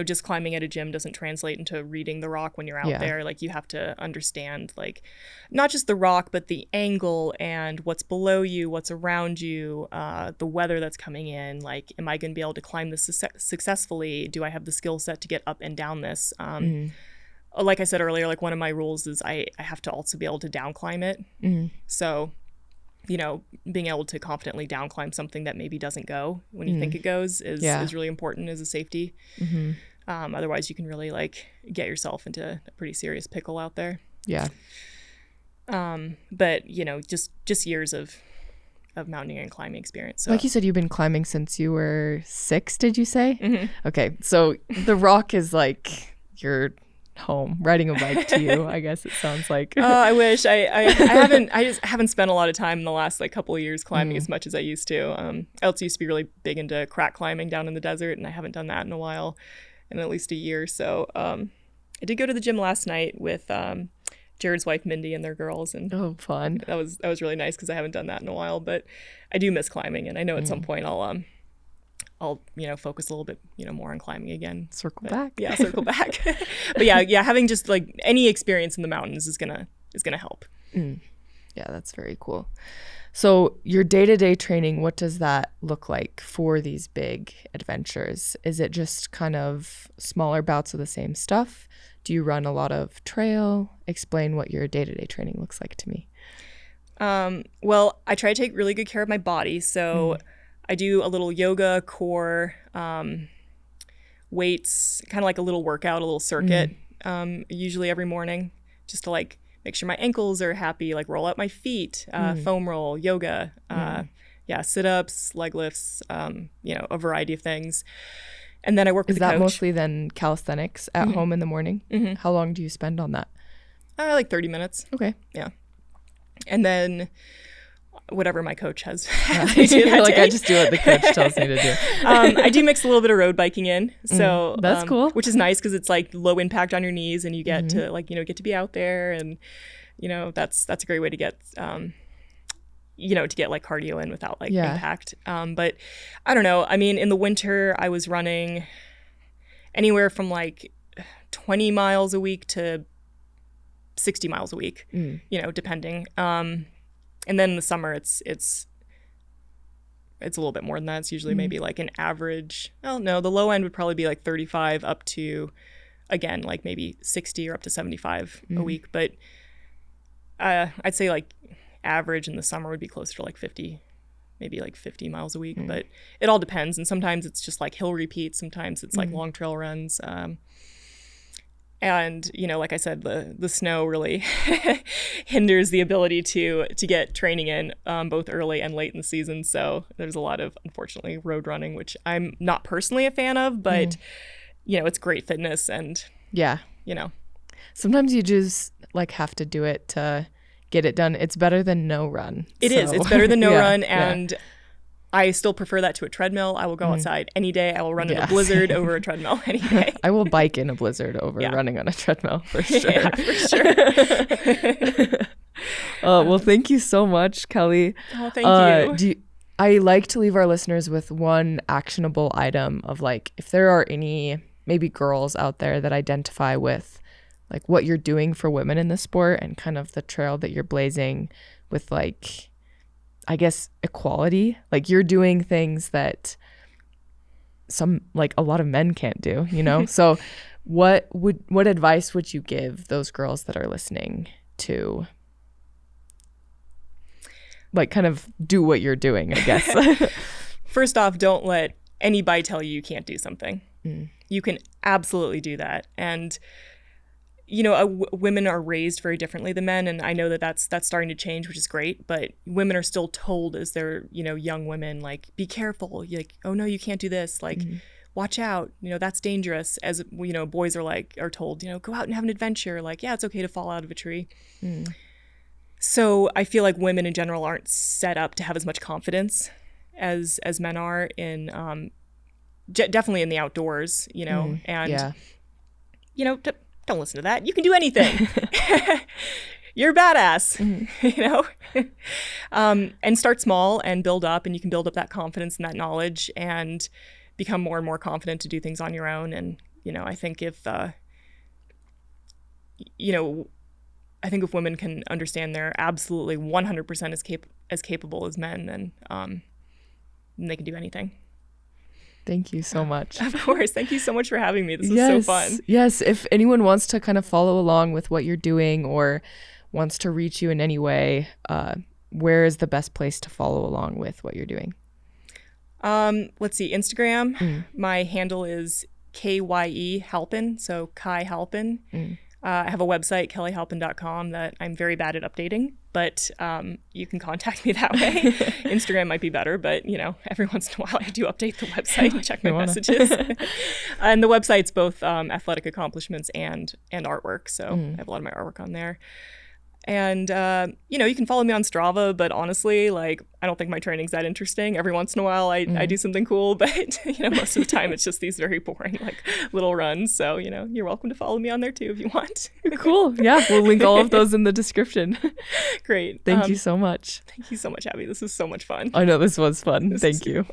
just climbing at a gym doesn't translate into reading the rock when you're out there. Like, you have to understand, like, not just the rock, but the angle and what's below you, what's around you, the weather that's coming in. Like, am I going to be able to climb this successfully? Do I have the skill set to get up and down this? Like I said earlier, like, one of my rules is I have to also be able to down climb it. So, being able to confidently down climb something that maybe doesn't go when you think it goes is really important as a safety. Otherwise, you can really like get yourself into a pretty serious pickle out there. Yeah. But just years of mountaineering and climbing experience. So. Like you said, you've been climbing since you were 6, did you say? Okay, so the rock is like your home. Riding a bike to you, I guess it sounds like. I wish. I just haven't spent a lot of time in the last like couple of years climbing as much as I used to. I also used to be really big into crack climbing down in the desert, and I haven't done that in a while, in at least a year. So I did go to the gym last night with Jared's wife Mindy and their girls, and fun. That was really nice because I haven't done that in a while, but I do miss climbing, and I know at some point I'll focus a little bit, more on climbing again. Circle back. Yeah, circle back. But yeah, having just like any experience in the mountains is gonna help. Yeah, that's very cool. So your day-to-day training, what does that look like for these big adventures? Is it just kind of smaller bouts of the same stuff? Do you run a lot of trail? Explain what your day-to-day training looks like to me. Well, I try to take really good care of my body, so I do a little yoga, core, weights, kind of like a little workout, a little circuit, usually every morning, just to like make sure my ankles are happy, like roll out my feet, foam roll, yoga, sit-ups, leg lifts, a variety of things. And then I work with a coach. Is that mostly then calisthenics at home in the morning? How long do you spend on that? Like 30 minutes. Okay. Yeah. And then whatever my coach has to do that day. I just do what the coach tells me to do. I do mix a little bit of road biking in, so that's cool, which is nice because it's like low impact on your knees, and you get to get to be out there, and that's a great way to get to get like cardio in without like impact. But I don't know. I mean, in the winter I was running anywhere from like 20 miles a week to 60 miles a week, depending. And then in the summer, it's a little bit more than that. It's usually maybe like an average. Oh no, the low end would probably be like 35 up to, again, like maybe 60 or up to 75 a week. But I'd say like average in the summer would be closer to like 50, maybe like 50 miles a week. But it all depends. And sometimes it's just like hill repeats. Sometimes it's like long trail runs. And, like I said, the snow really hinders the ability to get training in both early and late in the season. So there's a lot of, unfortunately, road running, which I'm not personally a fan of, but, it's great fitness and, Sometimes you just like have to do it to get it done. It's better than no run. It is. It's better than no run. And I still prefer that to a treadmill. I will go outside any day. I will run in a blizzard over a treadmill any day. I will bike in a blizzard over running on a treadmill for sure. Yeah, for sure. Well, thank you so much, Kelly. Oh, thank you. I like to leave our listeners with one actionable item of like, if there are any maybe girls out there that identify with like what you're doing for women in the sport and kind of the trail that you're blazing with like, I guess, equality. Like you're doing things that a lot of men can't do, So what advice would you give those girls that are listening to like kind of do what you're doing, I guess? First off, don't let anybody tell you can't do something. You can absolutely do that. And women are raised very differently than men, and I know that that's starting to change, which is great. But women are still told as they're young women, like, be careful, like, oh no, you can't do this, like, watch out, that's dangerous. As boys are told, go out and have an adventure, like, yeah, it's okay to fall out of a tree. So I feel like women in general aren't set up to have as much confidence as men are in definitely in the outdoors, and don't listen to that. You can do anything. You're badass, and start small and build up, and you can build up that confidence and that knowledge and become more and more confident to do things on your own. And, I think if if women can understand they're absolutely 100% as capable as men, then they can do anything. Thank you so much. Of course. Thank you so much for having me. This was so fun. Yes. If anyone wants to kind of follow along with what you're doing or wants to reach you in any way, where is the best place to follow along with what you're doing? Let's see. Instagram. My handle is KYE Halpin. So Kai Halpin. I have a website, kellyhalpin.com, that I'm very bad at updating, but you can contact me that way. Instagram might be better, but, every once in a while I do update the website and check my messages. And the website's both athletic accomplishments and artwork, so I have a lot of my artwork on there. And, you can follow me on Strava, but honestly, like, I don't think my training's that interesting. Every once in a while, I do something cool, but, most of the time it's just these very boring, like, little runs. So, you're welcome to follow me on there too if you want. Cool. Yeah, we'll link all of those in the description. Great. Thank you so much. Thank you so much, Abby. This was so much fun. I know this was fun. Thank you.